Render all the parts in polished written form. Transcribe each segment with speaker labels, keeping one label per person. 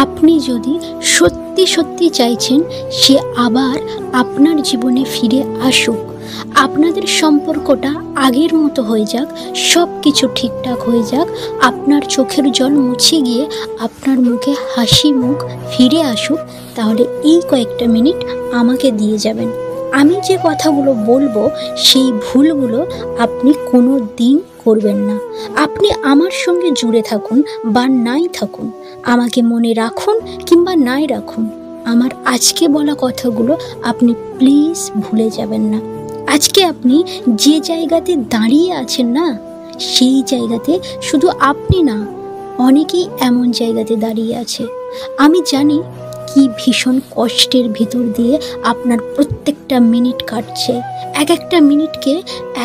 Speaker 1: আপনি যদি সত্যি সত্যি চাইছেন সে আবার আপনার জীবনে ফিরে আসুক, আপনাদের সম্পর্কটা আগের মতো হয়ে যাক, সব কিছু ঠিকঠাক হয়ে যাক, আপনার চোখের জল মুছে গিয়ে আপনার মুখে হাসি মুখ ফিরে আসুক, তাহলে এই কয়েকটা মিনিট আমাকে দিয়ে যাবেন। আমি যে কথাগুলো বলবো সেই ভুলগুলো আপনি কোনো দিন করবেন না। আপনি আমার সঙ্গে জুড়ে থাকুন বা নাই থাকুন, আমাকে মনে রাখুন কিংবা নাই রাখুন, আমার আজকে বলা কথাগুলো আপনি প্লিজ ভুলে যাবেন না। আজকে আপনি যে জায়গাতে দাঁড়িয়ে আছেন না, সেই জায়গাতে শুধু আপনি না, অনেকেই এমন জায়গাতে দাঁড়িয়ে আছে। আমি জানি কি ভীষণ কষ্টের ভিতর দিয়ে আপনার প্রত্যেকটা মিনিট কাটছে। এক একটা মিনিটকে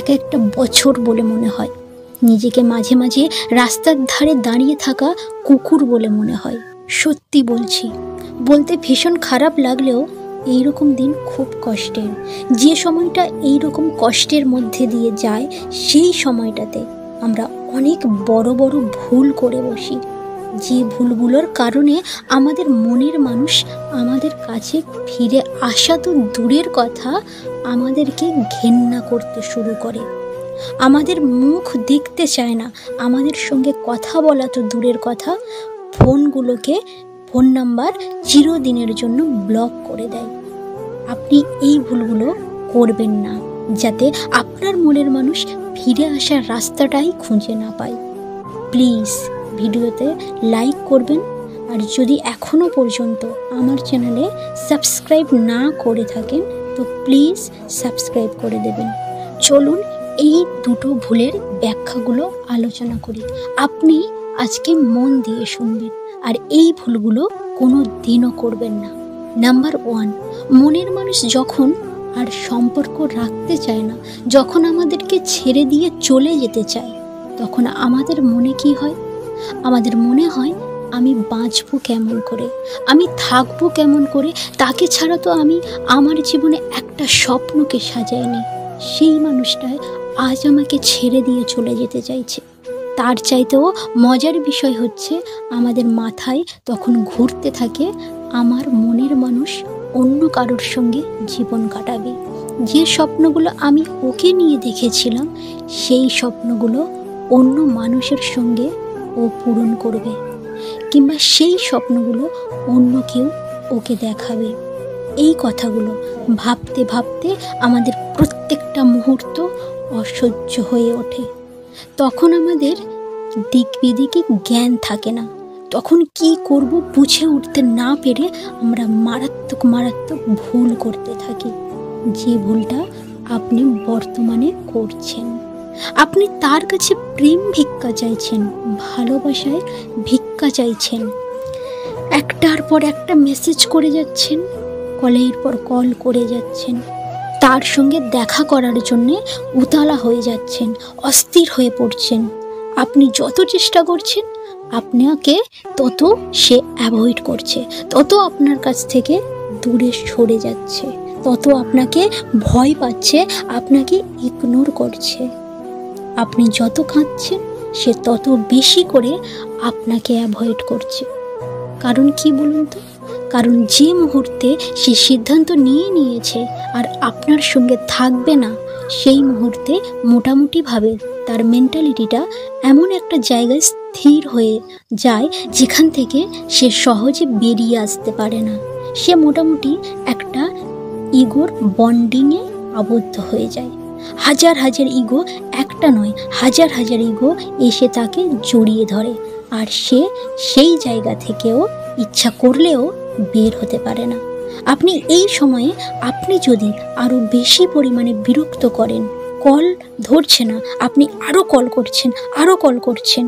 Speaker 1: এক একটা বছর বলে মনে হয়। নিজেকে মাঝে মাঝে রাস্তার ধারে দাঁড়িয়ে থাকা কুকুর বলে মনে হয়। সত্যি বলছি, বলতে ভীষণ খারাপ লাগলেও এইরকম দিন খুব কষ্টের। যে সময়টা এইরকম কষ্টের মধ্যে দিয়ে যায়, সেই সময়টাতে আমরা অনেক বড় বড় ভুল করে বসি। যে ভুলগুলোর কারণে আমাদের মনের মানুষ আমাদের কাছে ফিরে আসা তো দূরের কথা, আমাদেরকে ঘেন্না করতে শুরু করে, আমাদের মুখ দেখতে চায় না, আমাদের সঙ্গে কথা বলা তো দূরের কথা, ফোন নাম্বার চিরদিনের জন্য ব্লক করে দেয়। আপনি এই ভুলগুলো করবেন না, যাতে আপনার মনের মানুষ ফিরে আসার রাস্তাটাই খুঁজে না পায়। প্লিজ ভিডিওতে লাইক করবেন, আর যদি এখনও পর্যন্ত আমার চ্যানেলে সাবস্ক্রাইব না করে থাকেন তো প্লিজ সাবস্ক্রাইব করে দেবেন। চলুন এই দুটো ভুলের ব্যাখ্যাগুলো আলোচনা করি। আপনি আজকে মন দিয়ে শুনবেন, আর এই ভুলগুলো কোনো দিনও করবেন না। নাম্বার 1, মনের মানুষ যখন আর সম্পর্ক রাখতে চায় না, যখন আমাদেরকে ছেড়ে দিয়ে চলে যেতে চায়, তখন আমাদের মনে কি হয়? আমাদের মনে হয় আমি বাঁচবো কেমন করে, আমি থাকবো কেমন করে, তাকে ছাড়া তো আমি আমার জীবনে একটা স্বপ্নকে সাজাইনি। সেই মানুষটাই আজ আমাকে ছেড়ে দিয়ে চলে যেতে চাইছে। তার চাইতেও মজার বিষয় হচ্ছে, আমাদের মাথায় তখন ঘুরতে থাকে আমার মনের মানুষ অন্য কারোর সঙ্গে জীবন কাটাবে। যে স্বপ্নগুলো আমি ওকে নিয়ে দেখেছিলাম, সেই স্বপ্নগুলো অন্য মানুষের সঙ্গে ও পূরণ করবে, কিংবা সেই স্বপ্নগুলো অন্য কেউ ওকে দেখাবে। এই কথাগুলো ভাবতে ভাবতে আমাদের প্রত্যেকটা মুহূর্ত অসহ্য হয়ে ওঠে। তখন আমাদের দিক বিদিকে জ্ঞান থাকে না, তখন কি করব বুঝে উঠতে না পেরে আমরা মারাত্মক ভুল করতে থাকি। যে ভুলটা আপনি বর্তমানে করছেন, আপনি তার কাছে প্রেম ভিক্ষা চাইছেন, ভালোবাসায় ভিক্ষা চাইছেন, একটার পর একটা মেসেজ করে যাচ্ছেন, কলের পর কল করে যাচ্ছেন, তার সঙ্গে দেখা করার জন্যে উতালা হয়ে যাচ্ছেন, অস্থির হয়ে পড়ছেন। আপনি যত চেষ্টা করছেন, আপনাকে তত সে অ্যাভয়েড করছে, তত আপনার কাছ থেকে দূরে সরে যাচ্ছে, তত আপনাকে ভয় পাচ্ছে, আপনাকে ইগনোর করছে। আপনি যত কাঁদছেন, সে তত বেশি করে আপনাকে অ্যাভয়েড করছে। কারণ কি বলুন তো? কারণ যে মুহূর্তে সে সিদ্ধান্ত নিয়েছে আর আপনার সঙ্গে থাকবে না, সেই মুহূর্তে মোটামুটিভাবে তার মেন্টালিটিটা এমন একটা জায়গায় স্থির হয়ে যায়, যেখান থেকে সে সহজে বেরিয়ে আসতে পারে না। সে মোটামুটি একটা ইগোর বন্ডিংয়ে আবদ্ধ হয়ে যায়। হাজার ইগো, একটা নয় হাজার ইগো এসে তাকে জড়িয়ে ধরে, আর সে সেই জায়গা থেকেও ইচ্ছা করলেও বের হতে পারে না। আপনি এই সময়ে আপনি যদি আরও বেশি পরিমাণে বিরক্ত করেন, কল ধরছে না, আপনি আরও কল করছেন,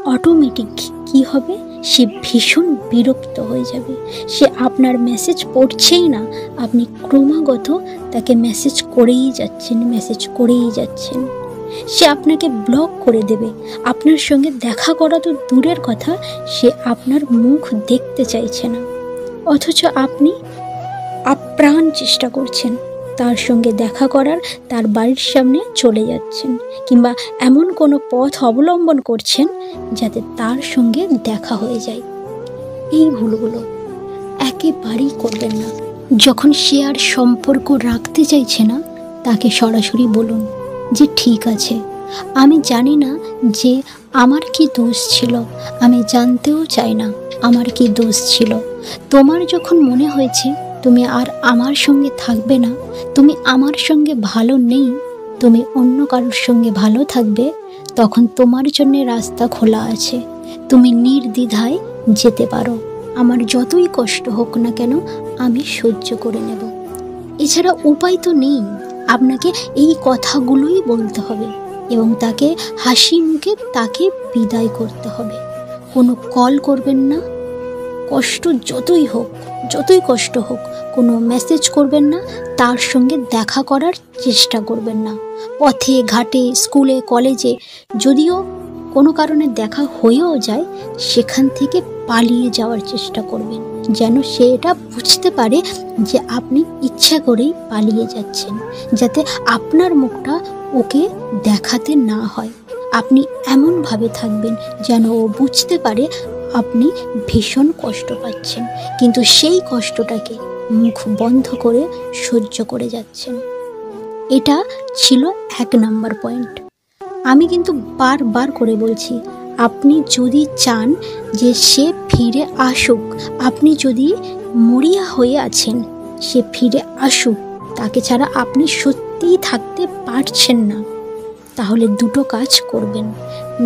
Speaker 1: অটোমেটিক কি হবে? সে ভীষণ বিরক্ত হয়ে যাবে। সে আপনার মেসেজ পড়ছেই না, আপনি ক্রমাগত তাকে মেসেজ করেই যাচ্ছেন। সে আপনাকে ব্লক করে দেবে। আপনার সঙ্গে দেখা করা তো দূরের কথা, সে আপনার মুখ দেখতে চাইছে না। অথচ আপনি আপ্রাণ চেষ্টা করছেন তার সঙ্গে দেখা করার, তার বাড়ির সামনে চলে যাচ্ছেন, কিংবা এমন কোনো পথ অবলম্বন করছেন যাতে তার সঙ্গে দেখা হয়ে যায়। এই ভুলগুলো একেবারেই করবেন না। যখন সে আর সম্পর্ক রাখতে চাইছে না, তাকে সরাসরি বলুন যে ঠিক আছে, আমি জানি না যে আমার কি দোষ ছিল, আমি জানতেও চাই না আমার কি দোষ ছিল। তোমার যখন মনে হয়েছে তুমি আর আমার সঙ্গে থাকবে না, তুমি আমার সঙ্গে ভালো নেই, তুমি অন্য কারোর সঙ্গে ভালো থাকবে, তখন তোমার জন্য রাস্তা খোলা আছে। তুমি নির্দ্বিধায় যেতে পারো। আমার যতই কষ্ট হোক না কেন, আমি সহ্য করে নেব। এছাড়া উপায় তো নেই। আপনাকে এই কথাগুলোই বলতে হবে এবং তাকে হাসি মুখে তাকে বিদায় করতে হবে। কোনো কল করবেন না, কষ্ট যতই হোক, যতই কষ্ট হোক, কোনো মেসেজ করবেন না, তার সঙ্গে দেখা করার চেষ্টা করবেন না। পথে ঘাটে, স্কুলে, কলেজে যদিও কোনো কারণে দেখা হয়েও যায়, সেখান থেকে পালিয়ে যাওয়ার চেষ্টা করবেন, যেন সে এটা বুঝতে পারে যে আপনি ইচ্ছা করেই পালিয়ে যাচ্ছেন, যাতে আপনার মুখটা ওকে দেখাতে না হয়। আপনি এমনভাবে থাকবেন যেন ও বুঝতে পারে আপনি ভীষণ কষ্ট পাচ্ছেন, কিন্তু সেই কষ্টটাকে মুখ বন্ধ করে সহ্য করে যাচ্ছেন। এটা ছিল 1 নাম্বার পয়েন্ট। আমি কিন্তু বারবার করে বলছি, আপনি যদি চান যে সে ফিরে আসুক, আপনি যদি মরিয়া হয়ে আছেন সে ফিরে আসুক, তাকে ছাড়া আপনি সত্যিই থাকতে পারছেন না, তাহলে দুটো কাজ করবেন।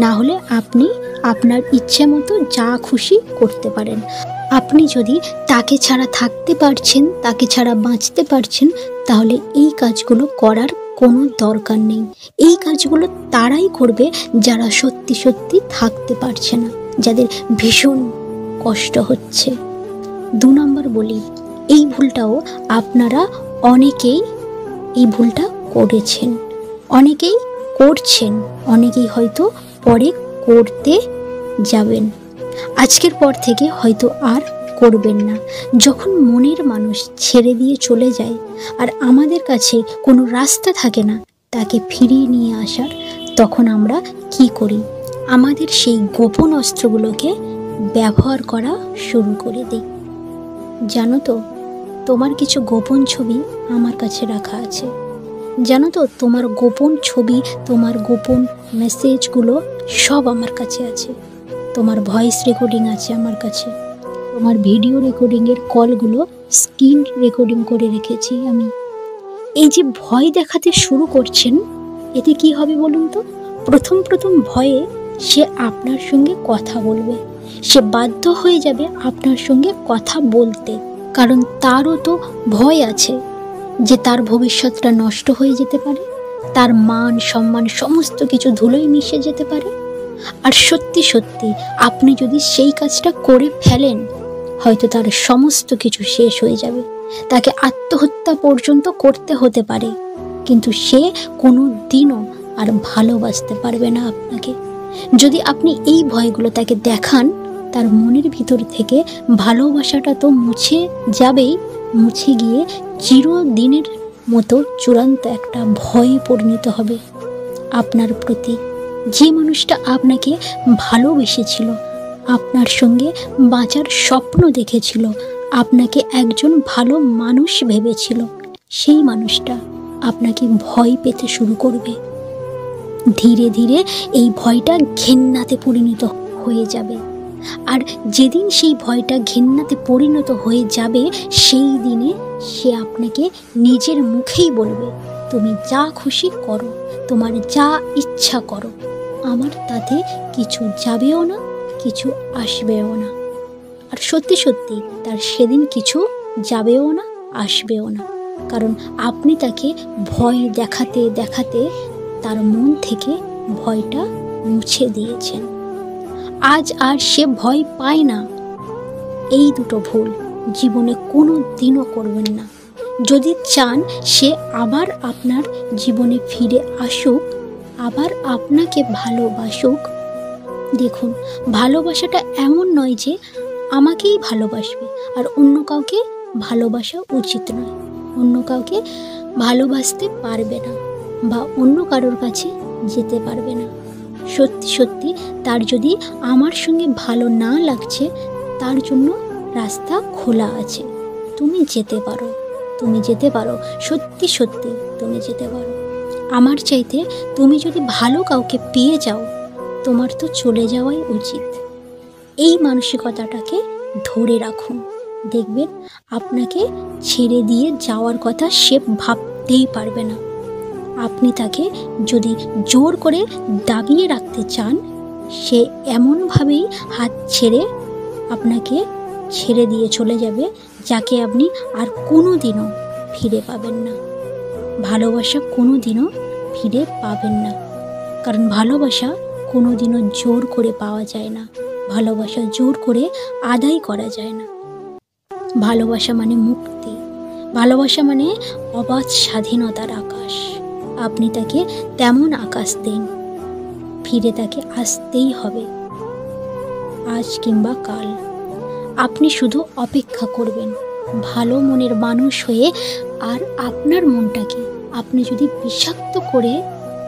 Speaker 1: না হলে আপনি আপনার ইচ্ছে মতো যা খুশি করতে পারেন। আপনি যদি তাকে ছাড়া থাকতে পারছেন, তাকে ছাড়া বাঁচতে পারছেন, তাহলে এই কাজগুলো করার কোনো দরকার নেই। এই কাজগুলো তারাই করবে যারা সত্যি সত্যি থাকতে পারছে না, যাদের ভীষণ কষ্ট হচ্ছে। 2 নাম্বার বলি, এই ভুলটাও আপনারা অনেকেই এই ভুলটা করেছেন, অনেকেই করছেন, অনেকেই হয়তো পরে করতে যাবেন। আজকের পর থেকে হয়তো আর করবেন না। যখন মনের মানুষ ছেড়ে দিয়ে চলে যায় আর আমাদের কাছে কোনো রাস্তা থাকে না তাকে ফিরিয়ে নিয়ে আসার, তখন আমরা কি করি? আমাদের সেই গোপন অস্ত্রগুলোকে ব্যবহার করা শুরু করে দিই। জানো তো, তোমার কিছু গোপন ছবি আমার কাছে রাখা আছে। জানো তো, তোমার গোপন ছবি, তোমার গোপন মেসেজগুলো সব আমার কাছে আছে। তোমার ভয়েস রেকর্ডিং আছে আমার কাছে, তোমার ভিডিও রেকর্ডিংয়ের কলগুলো স্ক্রিন রেকর্ডিং করে রেখেছি আমি। এই যে ভয় দেখাতে শুরু করছেন, এতে কি হবে বলুন তো? প্রথম প্রথম ভয়ে সে আপনার সঙ্গে কথা বলবে, সে বাধ্য হয়ে যাবে আপনার সঙ্গে কথা বলতে, কারণ তারও তো ভয় আছে যে তার ভবিষ্যৎটা নষ্ট হয়ে যেতে পারে, তার মান সম্মান সমস্ত কিছু ধুলোয় মিশে যেতে পারে। আর সত্যি সত্যি আপনি যদি সেই কাজটা করে ফেলেন, হয়তো তার সমস্ত কিছু শেষ হয়ে যাবে, তাকে আত্মহত্যা পর্যন্ত করতে হতে পারে, কিন্তু সে কোনো দিনও আর ভালোবাসতে পারবে না আপনাকে। যদি আপনি এই ভয়গুলো তাকে দেখান, তার মনের ভিতর থেকে ভালোবাসাটা তো মুছে যাবেই, মুছে গিয়ে চিরদিনের মতো চূড়ান্ত একটা ভয়ে পরিণত হবে আপনার প্রতি। যে মানুষটা আপনাকে ভালোবেসেছিল, আপনার সঙ্গে বাঁচার স্বপ্ন দেখেছিল, আপনাকে একজন ভালো মানুষ ভেবেছিল, সেই মানুষটা আপনাকে ভয় পেতে শুরু করবে। ধীরে ধীরে এই ভয়টা ঘেন্নাতে পরিণত হয়ে যাবে। আর যেদিন সেই ভয়টা ঘেন্নাতে পরিণত হয়ে যাবে, সেই দিনে সে আপনাকে নিজের মুখেই বলবে, তুমি যা খুশি করো, তোমার যা ইচ্ছা করো, আমার তাতে কিছু যাবেও না, কিছু আসবেও না। আর সত্যি সত্যি তার সেদিন কিছু যাবেও না, আসবেও না, কারণ আপনি তাকে ভয় দেখাতে দেখাতে তার মন থেকে ভয়টা মুছে দিয়েছেন। আজ আর সে ভয় পায় না। এই দুটো ভুল জীবনে কোনো দিনও করবেন না। যদি চান সে আবার আপনার জীবনে ফিরে আসুক, আবার আপনাকে ভালোবাসুক, দেখুন, ভালোবাসাটা এমন নয় যে আমাকেই ভালোবাসবে আর অন্য কাউকে ভালোবাসা উচিত নয়, অন্য কাউকে ভালোবাসতে পারবে না বা অন্য কারোর কাছে যেতে পারবে না। সত্যি সত্যি তার যদি আমার সঙ্গে ভালো না লাগছে, তার জন্য রাস্তা খোলা আছে। তুমি যেতে পারো, তুমি যেতে পারো, সত্যি সত্যি তুমি যেতে পারো। আমার চাইতে তুমি যদি ভালো কাউকে পেয়ে যাও, তোমার তো চলে যাওয়াই উচিত। এই মানসিকতাটাকে ধরে রাখুন, দেখবেন আপনাকে ছেড়ে দিয়ে যাওয়ার কথা সে ভাবতেই পারবে না। আপনি তাকে যদি জোর করে দাবিয়ে রাখতে চান, সে এমনভাবেই হাত ছেড়ে আপনাকে ছেড়ে দিয়ে চলে যাবে, যাকে আপনি আর কোনো দিনও ফিরে পাবেন না। ভালোবাসা কোনো দিনও ফিরে পাবেন না, কারণ ভালোবাসা কোনো দিনও জোর করে পাওয়া যায় না, ভালোবাসা জোর করে আদায় করা যায় না। ভালোবাসা মানে মুক্তি, ভালোবাসা মানে অবাধ স্বাধীনতার আকাশ। আপনি তাকে তেমন আকাশ দিন, ফিরে তাকে আসতেই হবে, আজ কিংবা কাল। আপনি শুধু অপেক্ষা করবেন ভালো মনের মানুষ হয়ে। আর আপনার মনটাকে আপনি যদি বিষাক্ত করে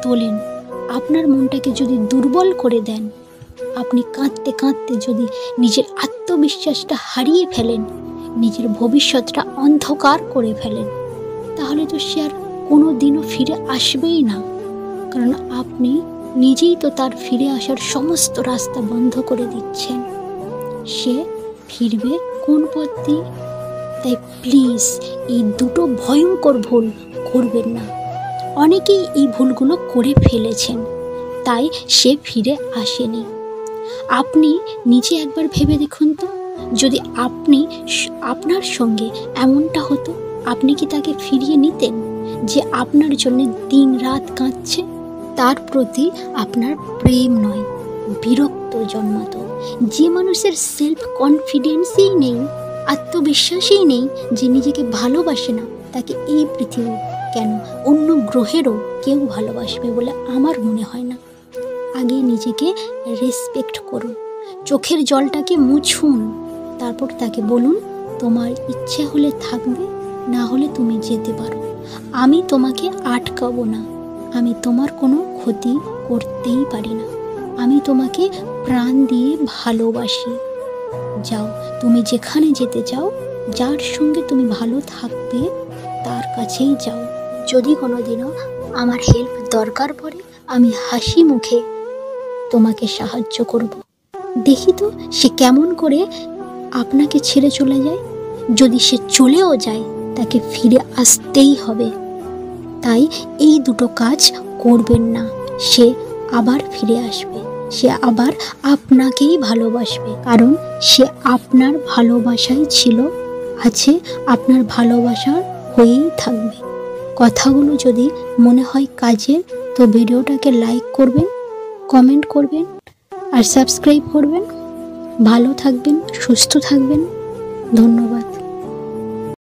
Speaker 1: তোলেন, আপনার মনটাকে যদি দুর্বল করে দেন, আপনি কাঁদতে কাঁদতে যদি নিজের আত্মবিশ্বাসটা হারিয়ে ফেলেন, নিজের ভবিষ্যৎটা অন্ধকার করে ফেলেন, তাহলে তো সে আর কোনো দিনও ফিরে আসবেই না। কারণ আপনি নিজেই তো তার ফিরে আসার সমস্ত রাস্তা বন্ধ করে দিচ্ছেন। সে ফিরবে কোন পথ দিয়ে? তাই প্লিজ এই দুটো ভয়ঙ্কর ভুল করবেন না। অনেকেই এই ভুলগুলো করে ফেলেছেন, তাই সে ফিরে আসেনি। আপনি নিজে একবার ভেবে দেখুন তো, যদি আপনার সঙ্গে এমনটা হতো, আপনি কি তাকে ফিরিয়ে নিতেন? যে আপনার জন্য দিন রাত কাঁদছে, তার প্রতি আপনার প্রেম নয়, বিরক্ত জন্মাতো। যে মানুষের সেলফ কনফিডেন্সই নেই, আত্মবিশ্বাসই নেই, যে নিজেকে ভালোবাসে না, তাকে এই পৃথিবী কেন অন্য গ্রহেরও কেউ ভালোবাসবে বলে আমার মনে হয় না। আগে নিজেকে রেসপেক্ট করুন, চোখের জলটাকে মুছুন, তারপর তাকে বলুন তোমার ইচ্ছে হলে থাকবে, না হলে তুমি যেতে পারো। আমি তোমাকে আটকাবো না, আমি তোমার কোনো ক্ষতি করতেই পারি না, আমি তোমাকে প্রাণ দিয়ে ভালোবাসি। যাও, তুমি যেখানে যেতে চাও, যার সঙ্গে তুমি ভালো থাকবে, তার কাছেই যাও। যদি কোনো দিনও আমার হেল্প দরকার পড়ে, আমি হাসি মুখে তোমাকে সাহায্য করব। দেখি তো সে কেমন করে আপনাকে ছেড়ে চলে যায়। যদি সে চলেও যায়, তাকে ফিরে আসতেই হবে। তাই এই দুটো কাজ করবেন না। সে আবার ফিরে আসবে, সে আবার আপনাকেই ভালোবাসবে, কারণ সে আপনার ভালোবাসাই ছিল, আছে, আপনার ভালোবাসার হয়েই থাকবে। কথাগুলো যদি মনে হয় কাজের, তো ভিডিওটাকে লাইক করবেন, কমেন্ট করবেন আর সাবস্ক্রাইব করবেন। ভালো থাকবেন, সুস্থ থাকবেন। ধন্যবাদ।